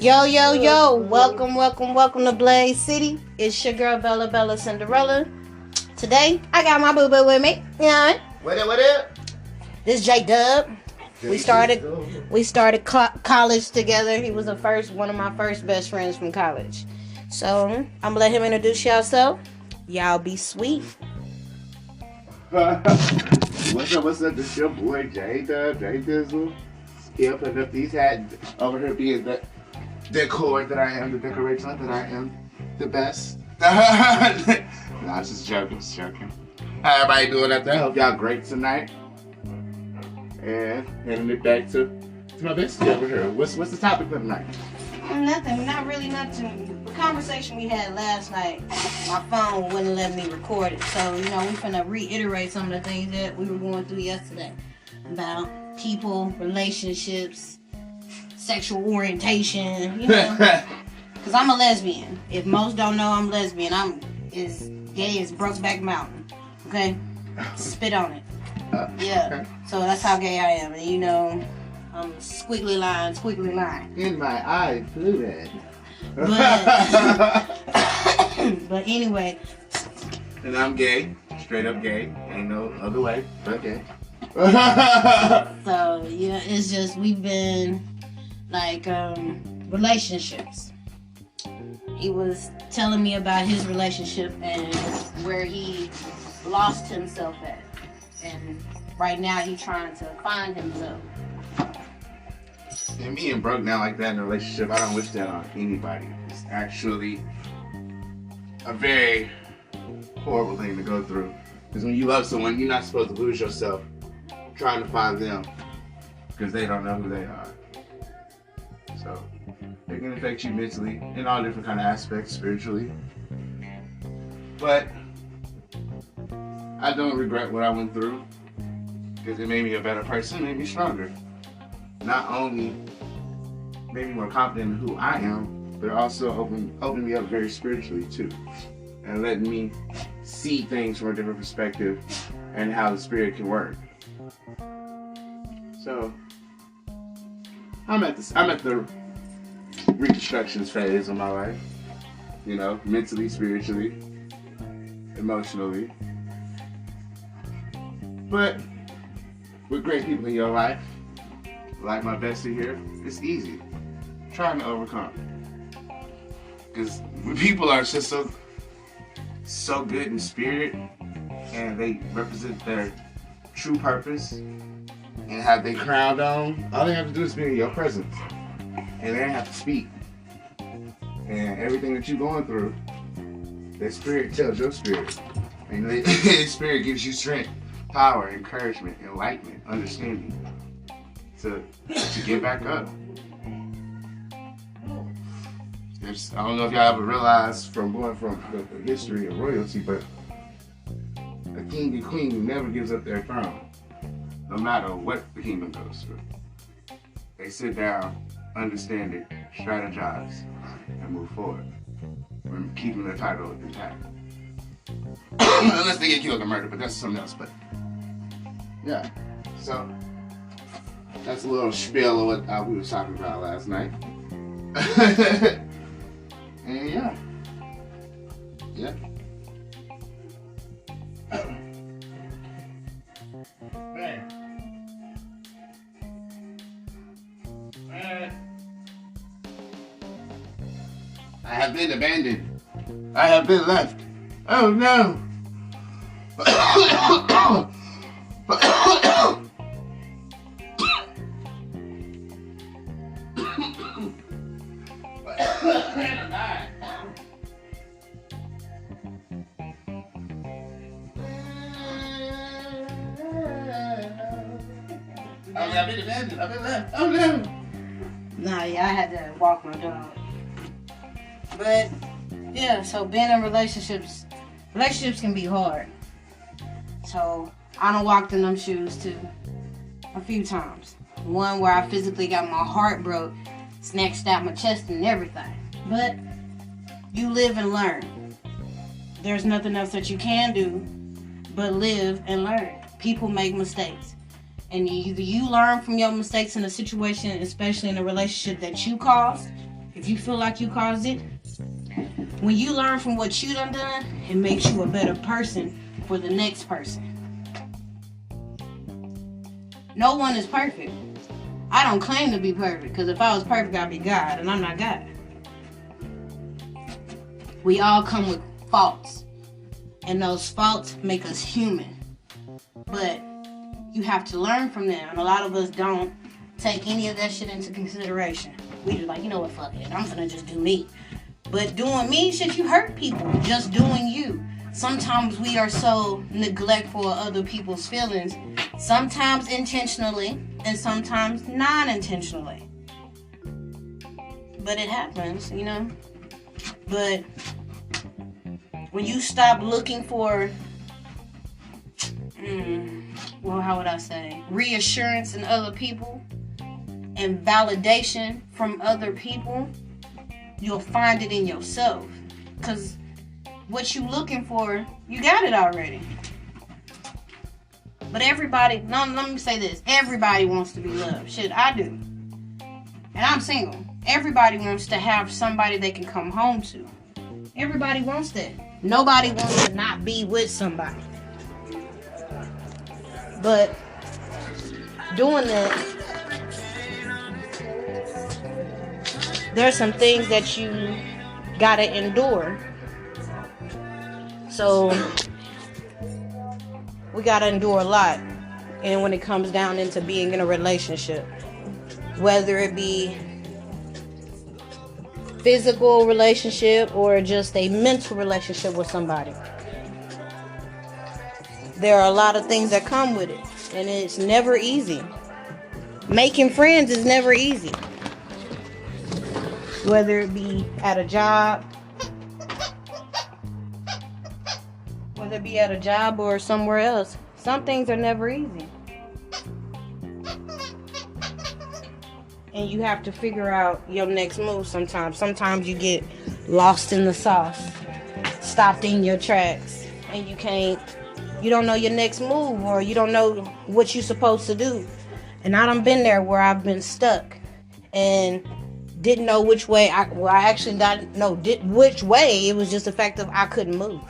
Yo, welcome to Blaze City. It's your girl Bella Cinderella. Today, I got my boo-boo with me. Yeah. What up? This is JDubb. We started college together. He was one of my first best friends from college. So, I'm gonna let him introduce y'allself. Y'all be sweet. What's up? This your boy JDubb, J Here putting up these hats over here being the decor that I am, the decoration that I am, the best. Nah, just joking. How everybody doing out there? Hope y'all great tonight. And heading it back to my bestie over here. What's the topic for tonight? Nothing. The conversation we had last night, my phone wouldn't let me record it. So, we finna reiterate some of the things that we were going through yesterday about people, relationships, sexual orientation, Because I'm a lesbian. If most don't know, I'm lesbian. I'm as gay as Brokeback Mountain. Okay? Spit on it. Yeah. Okay. So that's how gay I am. And I'm squiggly line. In my eye, fluid. But anyway. And I'm gay. Straight up gay. Ain't no other way but gay. So, it's just we've been like relationships. He was telling me about his relationship and where he lost himself at. And right now he's trying to find himself. And being broke down like that in a relationship, I don't wish that on anybody. It's actually a very horrible thing to go through. Because when you love someone, you're not supposed to lose yourself trying to find them because they don't know who they are. So it can affect you mentally in all different kind of aspects, spiritually. But I don't regret what I went through because it made me a better person, made me stronger. Not only made me more confident in who I am, but also opened me up very spiritually too, and letting me see things from a different perspective and how the spirit can work. So I'm at the reconstruction phase of my life, mentally, spiritually, emotionally. But with great people in your life, like my bestie here, it's easy trying to overcome. Because when people are just so good in spirit and they represent their true purpose and have their crown on, all they have to do is be in your presence. And they don't have to speak. And everything that you're going through, their spirit tells your spirit. And their spirit gives you strength, power, encouragement, enlightenment, understanding to get back up. I don't know if y'all ever realized from going from the history of royalty, but a king and queen never gives up their throne, no matter what the kingdom goes through. They sit down, understand it, strategize, and move forward, keeping their title intact. Unless they get killed or murdered, but that's something else. But yeah, so that's a little spiel of what we were talking about last night. And yeah. Man. I have been abandoned. I have been left. Oh no. I've been abandoned. I've been left. Oh no. Nah, I had to walk my dog. But yeah, so being in relationships can be hard. So I done walked in them shoes too a few times. One where I physically got my heart broke, snatched out my chest and everything. But you live and learn. There's nothing else that you can do but live and learn. People make mistakes. And either you learn from your mistakes in a situation, especially in a relationship that you caused, if if you feel like you caused it, when you learn from what you done, it makes you a better person for the next person. No one is perfect. I don't claim to be perfect, because if I was perfect, I'd be God, and I'm not God. We all come with faults, and those faults make us human. But you have to learn from them, and a lot of us don't take any of that shit into consideration. We just like, you know what, fuck it, I'm gonna just do me. But doing me, shit, you hurt people. Just doing you. Sometimes we are so neglectful of other people's feelings, sometimes intentionally and sometimes non-intentionally. But it happens, you know. But when you stop looking for, well, how would I say, reassurance in other people and validation from other people, you'll find it in yourself. Because what you looking for, you got it already. But everybody, no, let me say this. Everybody wants to be loved. Shit, I do. And I'm single. Everybody wants to have somebody they can come home to. Everybody wants that. Nobody wants to not be with somebody. But doing that, there's some things that you gotta endure. So we gotta endure a lot. And when it comes down into being in a relationship, whether it be physical relationship or just a mental relationship with somebody, there are a lot of things that come with it, and it's never easy. Making friends is never easy, whether it be at a job, or somewhere else. Some things are never easy, and you have to figure out your next move. Sometimes you get lost in the sauce, stopped in your tracks, and you don't know your next move, or you don't know what you're supposed to do. And I done been there where I've been stuck and didn't know which way. I actually didn't know which way. It was just the fact that I couldn't move.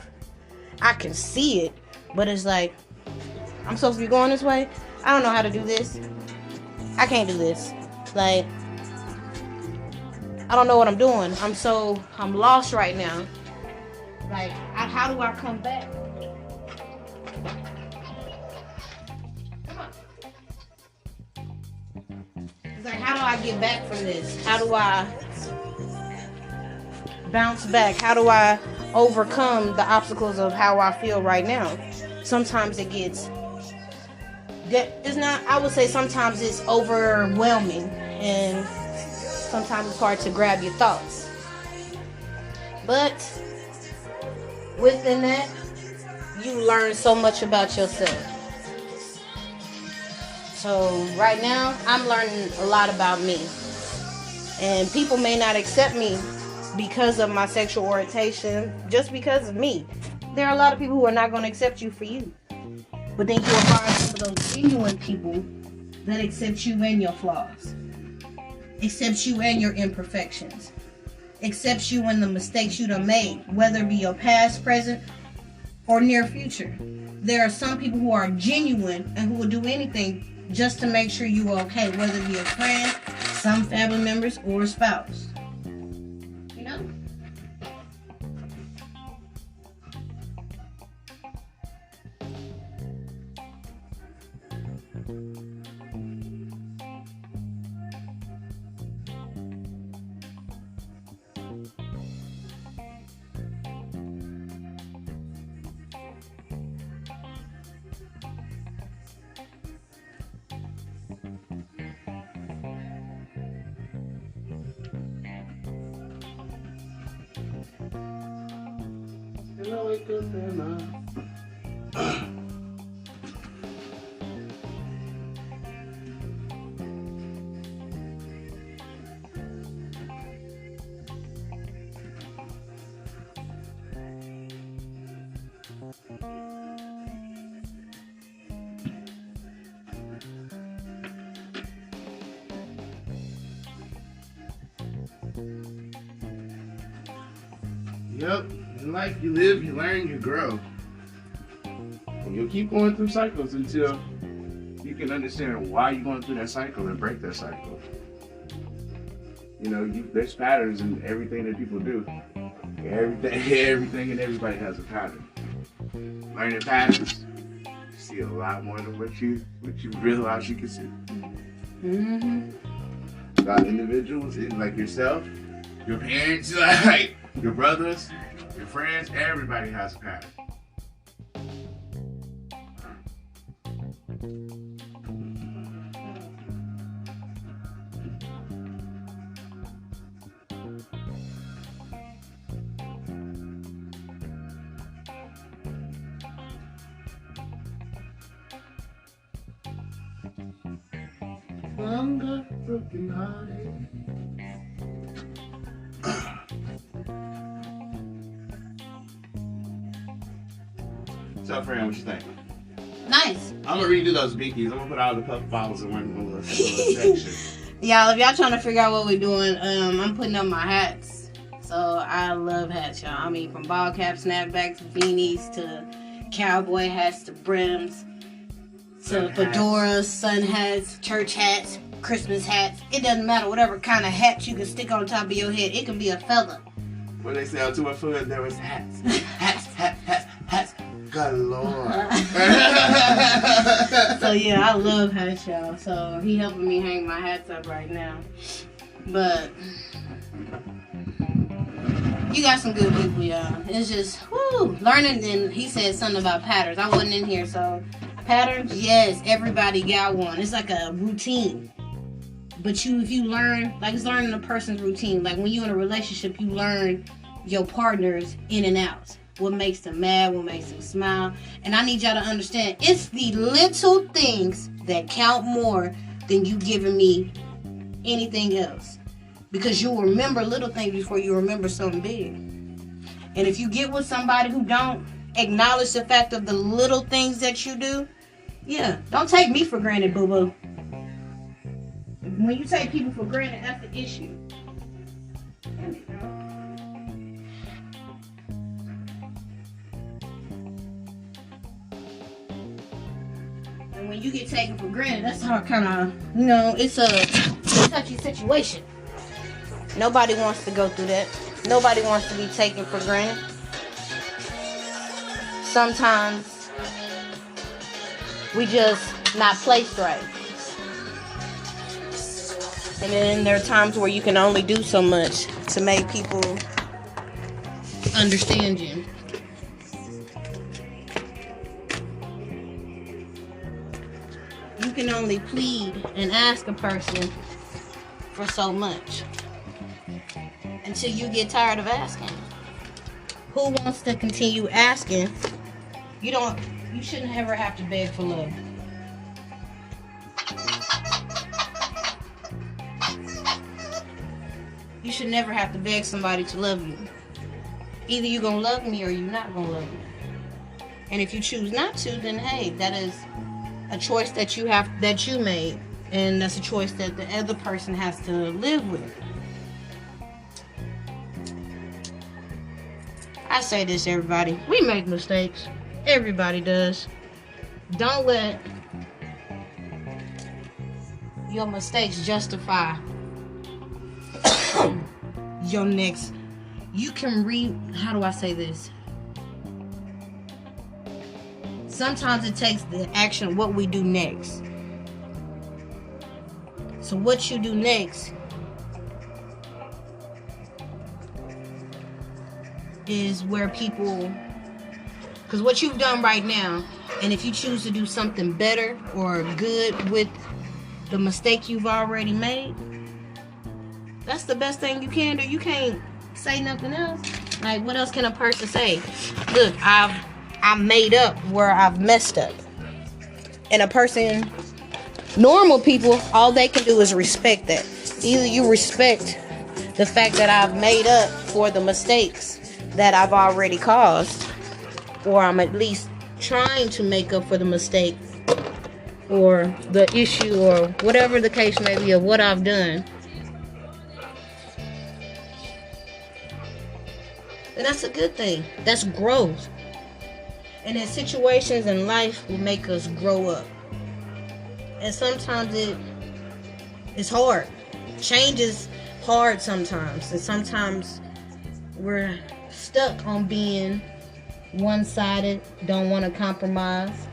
I can see it, but it's like, I'm supposed to be going this way. I don't know how to do this. I can't do this. Like, I don't know what I'm doing. I'm lost right now. Like, how do I come back? Come on. It's like, how do I get back from this? How do I bounce back? How do I overcome the obstacles of how I feel right now? Sometimes it gets, it's not, I would say sometimes it's overwhelming, and sometimes it's hard to grab your thoughts. But within that, you learn so much about yourself. So right now, I'm learning a lot about me. And people may not accept me because of my sexual orientation, just because of me. There are a lot of people who are not going to accept you for you. But then you'll find some of those genuine people that accept you and your flaws, accept you and your imperfections, accepts you in the mistakes you done made, whether it be your past, present, or near future. There are some people who are genuine and who will do anything just to make sure you are okay, whether it be a friend, some family members, or a spouse. You know? Hello, wake up, Emma. Yep. In life, you live, you learn, you grow. And you'll keep going through cycles until you can understand why you're going through that cycle and break that cycle. You know, there's patterns in everything that people do. Everything and everybody has a pattern. Learning patterns, you see a lot more than what you realize you can see. Mm-hmm. About individuals, like yourself, your parents, like your brothers, your friends, everybody has a pattern. Longer broken hearted. So, friend, what you think? Nice. I'm gonna redo those bickies. I'm gonna put all the puff bottles in one little section. Y'all, if y'all trying to figure out what we're doing, I'm putting up my hats. So I love hats, y'all. I mean, from ball caps, snapbacks, beanies, to cowboy hats, to brims, to fedoras, sun hats, church hats, Christmas hats. It doesn't matter. Whatever kind of hat you can stick on top of your head. It can be a feather. When they say, to my foot, there was hats. Hats. Galore. So yeah, I love hats, y'all. So he helping me hang my hats up right now. But you got some good people, y'all. It's just learning. And he said something about patterns. I wasn't in here, so patterns. Yes, everybody got one. It's like a routine. But if you learn, like it's learning a person's routine. Like when you're in a relationship, you learn your partners in and out. What makes them mad, what makes them smile. And I need y'all to understand, it's the little things that count more than you giving me anything else. Because you'll remember little things before you remember something big. And if you get with somebody who don't acknowledge the fact of the little things that you do, yeah, don't take me for granted, boo-boo. When you take people for granted, that's the issue. And when you get taken for granted, that's how it kind of, it's a touchy situation. Nobody wants to go through that. Nobody wants to be taken for granted. Sometimes we just not placed right. And then there are times where you can only do so much to make people understand you. You can only plead and ask a person for so much until you get tired of asking. Who wants to continue asking? You shouldn't ever have to beg for love. You should never have to beg somebody to love you. Either you're going to love me or you're not going to love me. And if you choose not to, then hey, that is a choice that you made. And that's a choice that the other person has to live with. I say this, everybody. We make mistakes. Everybody does. Don't let your mistakes justify your next. You can how do I say this? Sometimes it takes the action, what we do next. So what you do next is where people, because what you've done right now, and if you choose to do something better or good with the mistake you've already made, that's the best thing you can do. You can't say nothing else. Like, what else can a person say? Look, I made up where I've messed up. And a person, normal people, all they can do is respect that. Either you respect the fact that I've made up for the mistakes that I've already caused, or I'm at least trying to make up for the mistake or the issue or whatever the case may be of what I've done. Then And that's a good thing. That's growth. And then situations in life will make us grow up. And sometimes it's hard. Change is hard sometimes. And sometimes we're stuck on being one-sided, don't want to compromise.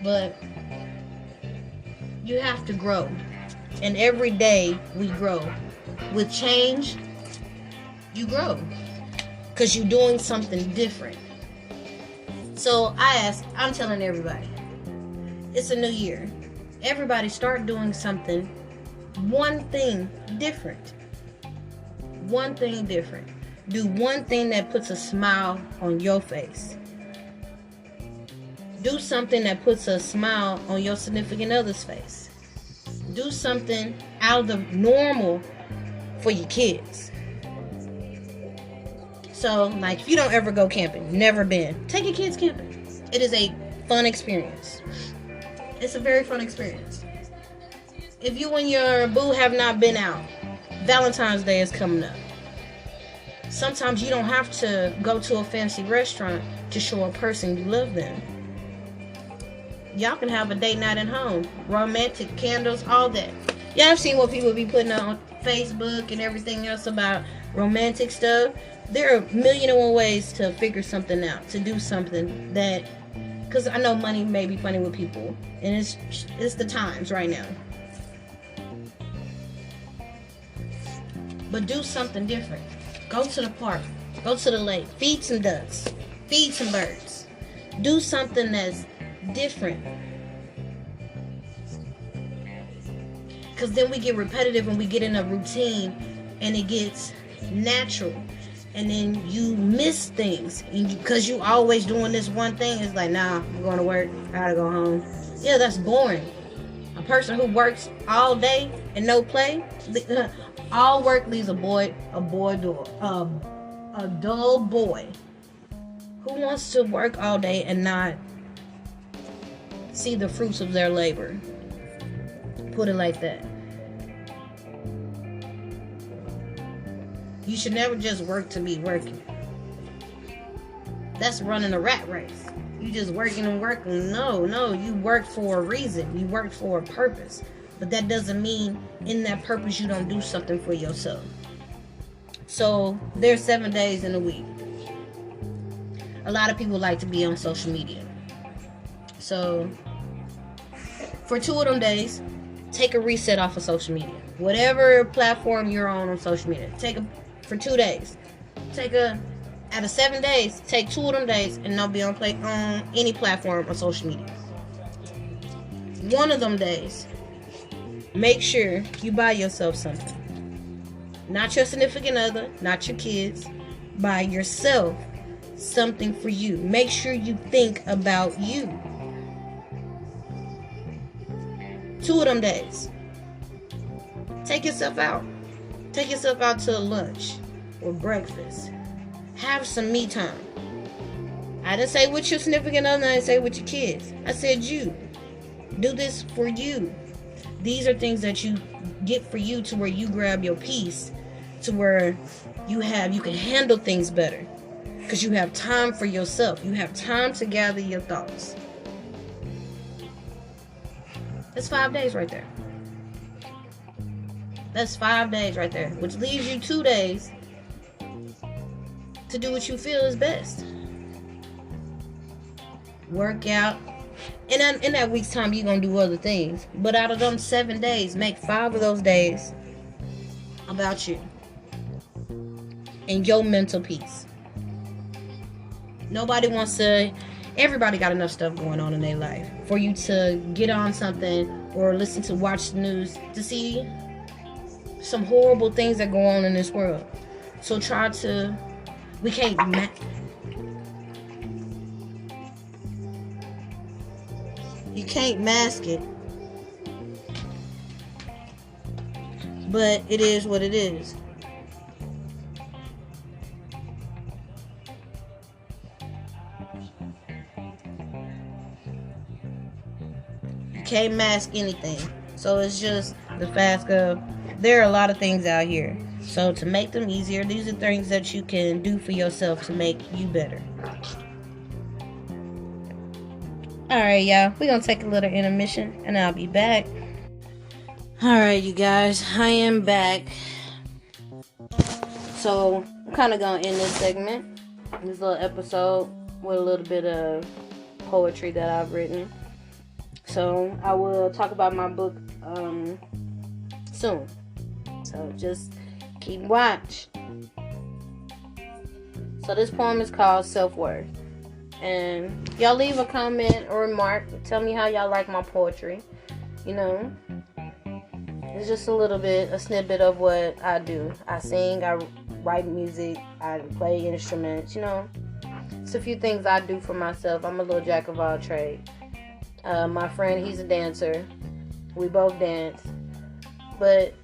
But you have to grow. And every day we grow. With change, you grow. Because you're doing something different. So I'm telling everybody, it's a new year. Everybody start doing something, one thing different. One thing different. Do one thing that puts a smile on your face. Do something that puts a smile on your significant other's face. Do something out of the normal for your kids. So, like, if you don't ever go camping, never been, take your kids camping. It is a fun experience. It's a very fun experience. If you and your boo have not been out, Valentine's Day is coming up. Sometimes you don't have to go to a fancy restaurant to show a person you love them. Y'all can have a date night at home. Romantic candles, all that. Y'all have seen what people be putting on Facebook and everything else about romantic stuff. There are a million and one ways to figure something out, to do something that, because I know money may be funny with people, and it's the times right now. But do something different. Go to the park. Go to the lake. Feed some ducks. Feed some birds. Do something that's different. Because then we get repetitive and we get in a routine and it gets natural. And then you miss things. Because you always doing this one thing. It's like, nah, I'm going to work. I gotta go home. Yeah, that's boring. A person who works all day and no play, all work leaves a dull boy. Who wants to work all day and not see the fruits of their labor? Put it like that. You should never just work to be working. That's running a rat race. You just working and working. No, you work for a reason. You work for a purpose. But that doesn't mean in that purpose you don't do something for yourself. So there's 7 days in a week. A lot of people like to be on social media. So for 2 of them days, take a reset off of social media. Whatever platform you're on social media, for 2 days. Out of 7 days, take 2 of them days and not be on any platform on social media. One of them days, make sure you buy yourself something. Not your significant other, not your kids. Buy yourself something for you. Make sure you think about you. 2 of them days. Take yourself out. Take yourself out to lunch or breakfast. Have some me time. I didn't say with your significant other, I didn't say with your kids. I said you. Do this for you. These are things that you get for you to where you grab your peace, to where you can handle things better. Because you have time for yourself. You have time to gather your thoughts. That's 5 days right there. That's 5 days right there. Which leaves you 2 days to do what you feel is best. Work out. And in that week's time, you're going to do other things. But out of them 7 days, make 5 of those days about you. And your mental peace. Everybody got enough stuff going on in their life for you to get on something or watch the news to see some horrible things that go on in this world. So we can't you can't mask it, but it is what it is. You can't mask anything. So it's just the fact of there are a lot of things out here. So to make them easier, these are things that you can do for yourself to make you better. Alright, y'all. We're going to take a little intermission, and I'll be back. Alright, you guys. I am back. So, I'm kind of going to end this segment, this little episode, with a little bit of poetry that I've written. So, I will talk about my book soon. So, just keep watch. So, this poem is called Self-Worth. And y'all leave a comment or remark. Tell me how y'all like my poetry. You know, it's just a snippet of what I do. I sing, I write music, I play instruments, you know. It's a few things I do for myself. I'm a little jack of all trades. My friend, he's a dancer. We both dance. But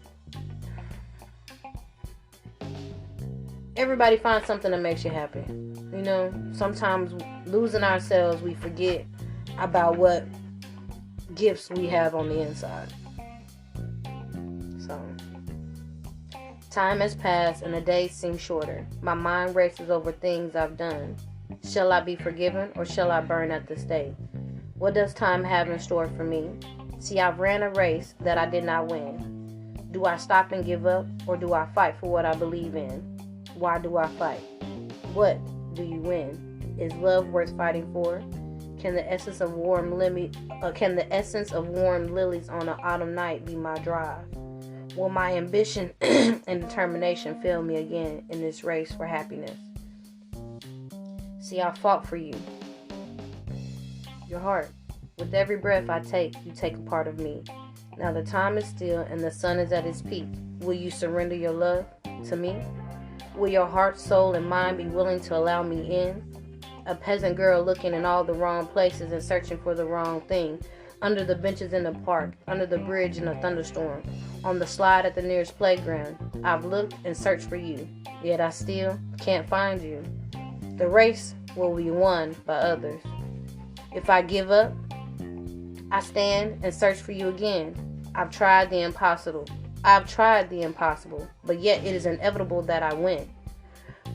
everybody finds something that makes you happy. You know, sometimes losing ourselves, we forget about what gifts we have on the inside. So, time has passed and the days seem shorter. My mind races over things I've done. Shall I be forgiven or shall I burn at the stake? What does time have in store for me? See, I've ran a race that I did not win. Do I stop and give up or do I fight for what I believe in? Why do I fight? What do you win? Is love worth fighting for? Can the essence of warm lilies on an autumn night be my drive? Will my ambition and determination fail me again in this race for happiness? See, I fought for you. Your heart. With every breath I take, you take a part of me. Now the time is still and the sun is at its peak. Will you surrender your love to me? Will your heart, soul, and mind be willing to allow me in? A peasant girl looking in all the wrong places and searching for the wrong thing. Under the benches in the park, under the bridge in a thunderstorm, on the slide at the nearest playground. I've looked and searched for you, yet I still can't find you. The race will be won by others. If I give up, I stand and search for you again. I've tried the impossible, but yet it is inevitable that I win.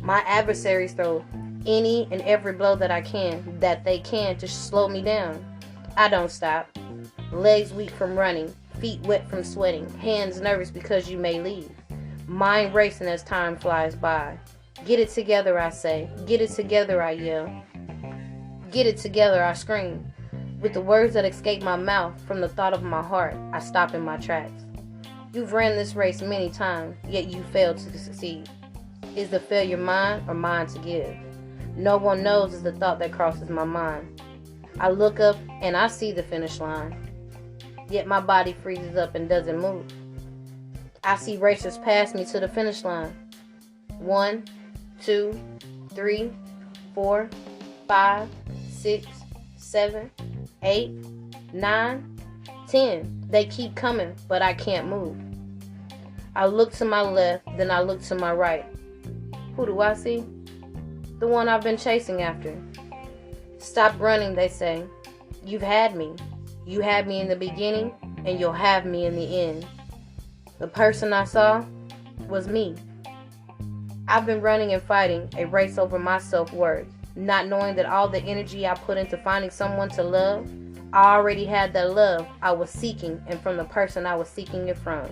My adversaries throw any and every blow that they can to slow me down. I don't stop. Legs weak from running, feet wet from sweating, hands nervous because you may leave. Mind racing as time flies by. Get it together, I say. Get it together, I yell. Get it together, I scream. With the words that escape my mouth from the thought of my heart, I stop in my tracks. You've ran this race many times, yet you failed to succeed. Is the failure mine or mine to give? No one knows is the thought that crosses my mind. I look up and I see the finish line, yet my body freezes up and doesn't move. I see racers pass me to the finish line. 1, 2, 3, 4, 5, 6, 7, 8, 9, 10. They keep coming, but I can't move. I look to my left, then I look to my right. Who do I see? The one I've been chasing after. Stop running, they say. You've had me. You had me in the beginning, and you'll have me in the end. The person I saw was me. I've been running and fighting a race over my self-worth, not knowing that all the energy I put into finding someone to love, I already had that love I was seeking and from the person I was seeking it from.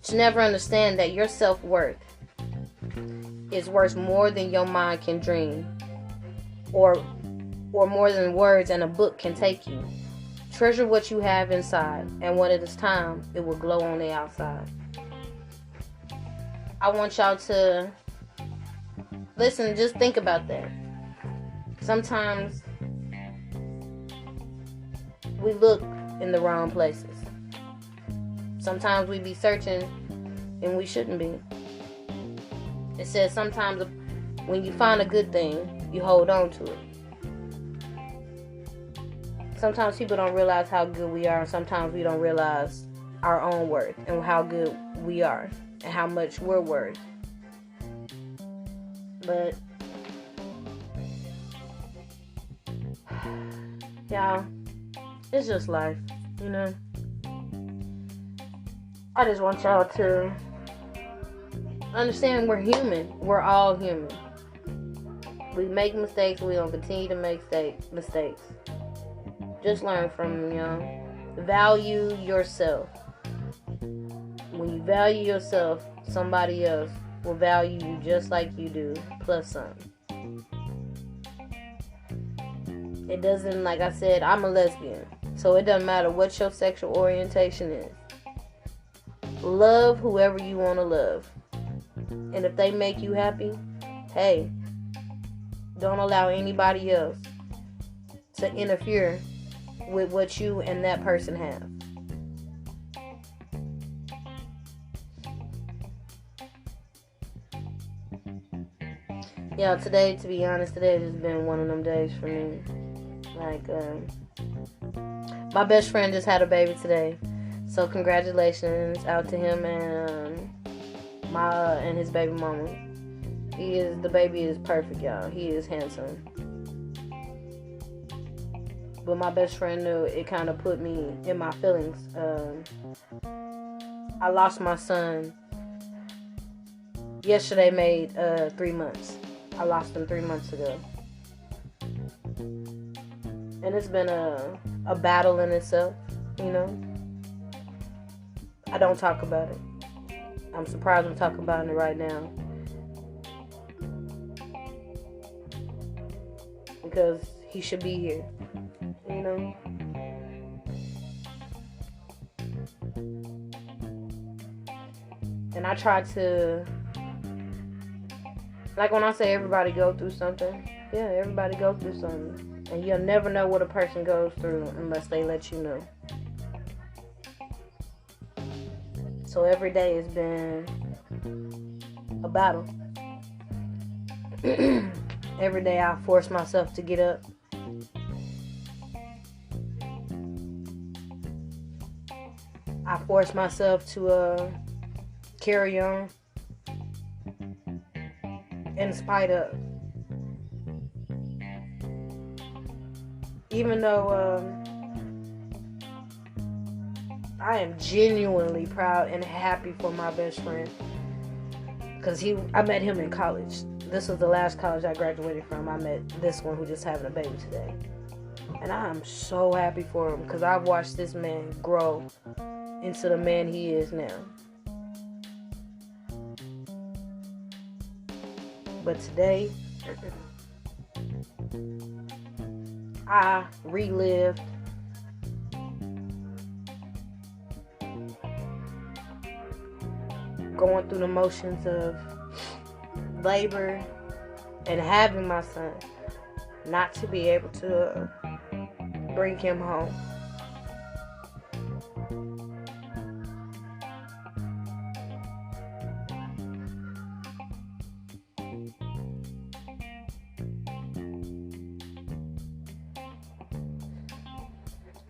To never understand that your self-worth is worth more than your mind can dream, or more than words and a book can take you. Treasure what you have inside, and when it is time, it will glow on the outside. I want y'all to listen and just think about that. Sometimes we look in the wrong places. Sometimes we be searching and we shouldn't be. It says sometimes when you find a good thing, you hold on to it. Sometimes people don't realize how good we are, and sometimes we don't realize our own worth and how good we are and how much we're worth. But y'all, it's just life, you know. I just want y'all to understand we're human. We're all human. We make mistakes. We're going to continue to make mistakes. Just learn from them, y'all. Value yourself. When you value yourself, somebody else will value you just like you do, plus some. It doesn't, like I said, I'm a lesbian. So it doesn't matter what your sexual orientation is. Love whoever you want to love. And if they make you happy, hey, don't allow anybody else to interfere with what you and that person have. Yeah, today, to be honest, today has been one of them days for me. Like, my best friend just had a baby today. So congratulations out to him and his baby mama. The baby is perfect, y'all. He is handsome. But my best friend knew it kind of put me in my feelings. I lost my son. Yesterday made 3 months. I lost him 3 months ago. And it's been a battle in itself, you know. I don't talk about it. I'm surprised I'm talking about it right now. Because he should be here, you know. And I try to, like when I say everybody go through something, yeah, everybody go through something. And you'll never know what a person goes through unless they let you know. So every day has been a battle. Every day I force myself to get up. I force myself to carry on in spite of. Even though I am genuinely proud and happy for my best friend. Because I met him in college. This was the last college I graduated from. I met this one who just having a baby today. And I am so happy for him because I've watched this man grow into the man he is now. But today, I relived going through the motions of labor and having my son, not to be able to bring him home.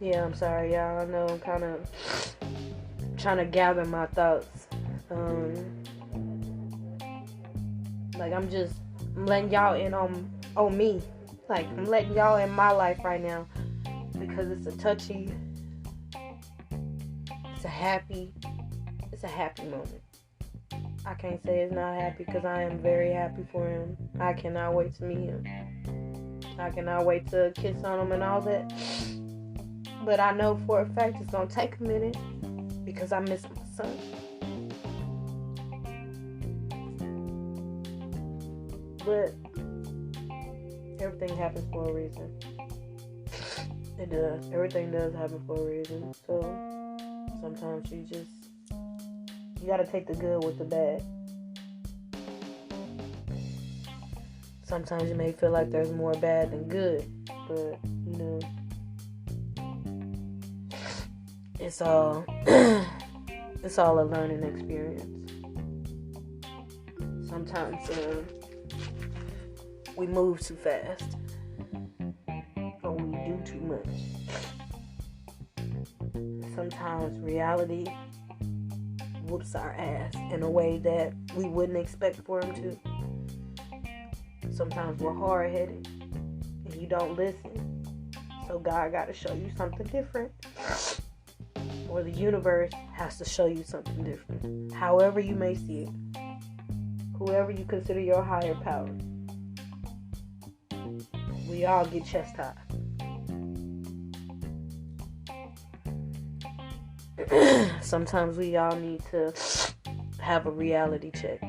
Yeah, I'm sorry, y'all. I know I'm kind of trying to gather my thoughts. Like, I'm letting y'all in on me. Like, I'm letting y'all in my life right now because it's a touchy, it's a happy moment. I can't say it's not happy because I am very happy for him. I cannot wait to meet him. I cannot wait to kiss on him and all that. But I know for a fact it's going to take a minute because I miss my son. But everything happens for a reason. It does. Everything does happen for a reason. So sometimes you got to take the good with the bad. Sometimes you may feel like there's more bad than good. But, you know, it's all a learning experience. Sometimes we move too fast, or we do too much. Sometimes reality whoops our ass in a way that we wouldn't expect for him to. Sometimes we're hard-headed and you don't listen, so God got to show you something different. Or the universe has to show you something different. However you may see it. whoever you consider your higher power. We all get chastised. Sometimes we all need to have a reality check.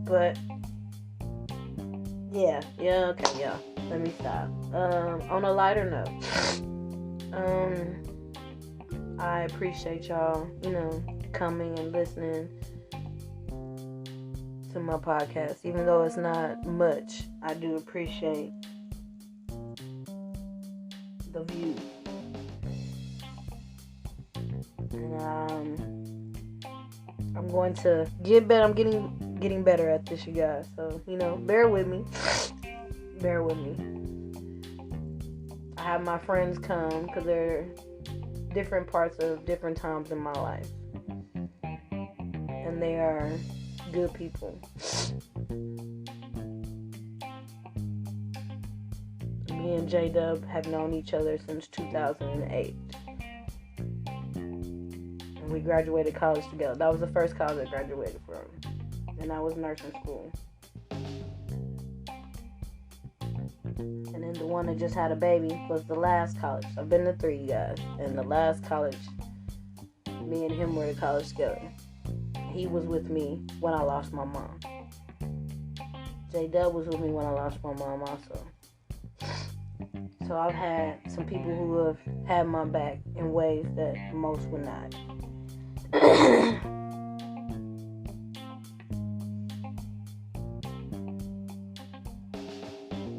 But yeah, let me stop. On a lighter note, I appreciate y'all, coming and listening to my podcast. Even though it's not much, I do appreciate the view. And I'm going to get better. I'm getting better at this, you guys. So, bear with me. Bear with me. I have my friends come because they're different parts of different times in my life. And they are good people. Me and JDubb have known each other since 2008. And we graduated college together. That was the first college I graduated from. And I was nursing school. And then the one that just had a baby was the last college. I've been to 3, guys. And the last college, me and him were in college together. He was with me when I lost my mom. JDubb was with me when I lost my mom also. So I've had some people who have had my back in ways that most would not.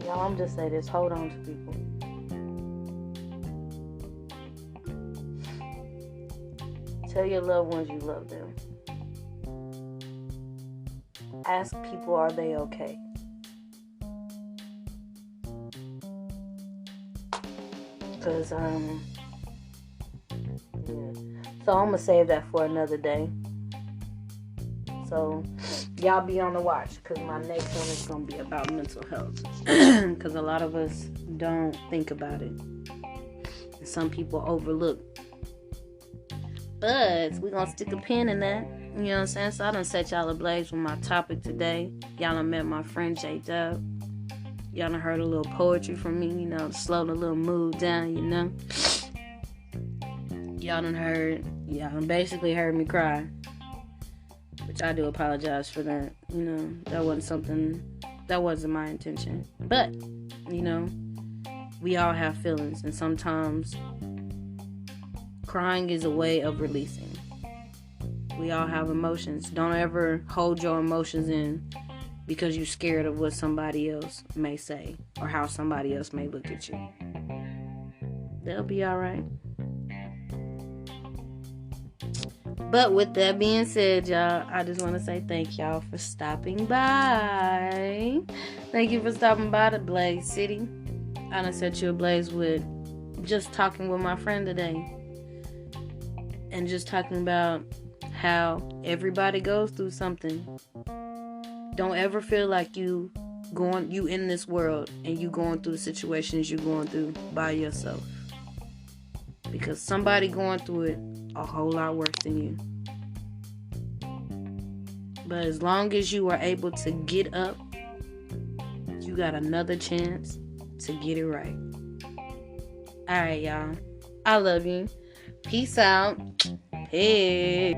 Y'all, I'm just saying this. Hold on to people. Tell your loved ones you love them. Ask people, are they okay? Because, So I'm going to save that for another day. So, y'all be on the watch, because my next one is going to be about mental health. Because a lot of us don't think about it. And some people overlook. But we're going to stick a pin in that. You know what I'm saying? So I done set y'all ablaze with my topic today. Y'all done met my friend JDubb. Y'all done heard a little poetry from me, to slow the little mood down, Y'all done basically heard me cry. Which I do apologize for that. That wasn't my intention. But, we all have feelings. And sometimes crying is a way of releasing. We all have emotions. Don't ever hold your emotions in because you're scared of what somebody else may say or how somebody else may look at you. They'll be alright. But with that being said, y'all, I just want to say thank y'all for stopping by. Thank you for stopping by the Blaze City. I done set you ablaze with just talking with my friend today. And just talking about how everybody goes through something. Don't ever feel like you in this world and you going through the situations you're going through by yourself. Because somebody going through it a whole lot worse than you. But as long as you are able to get up, you got another chance to get it right. Alright, y'all. I love you. Peace out. Peace.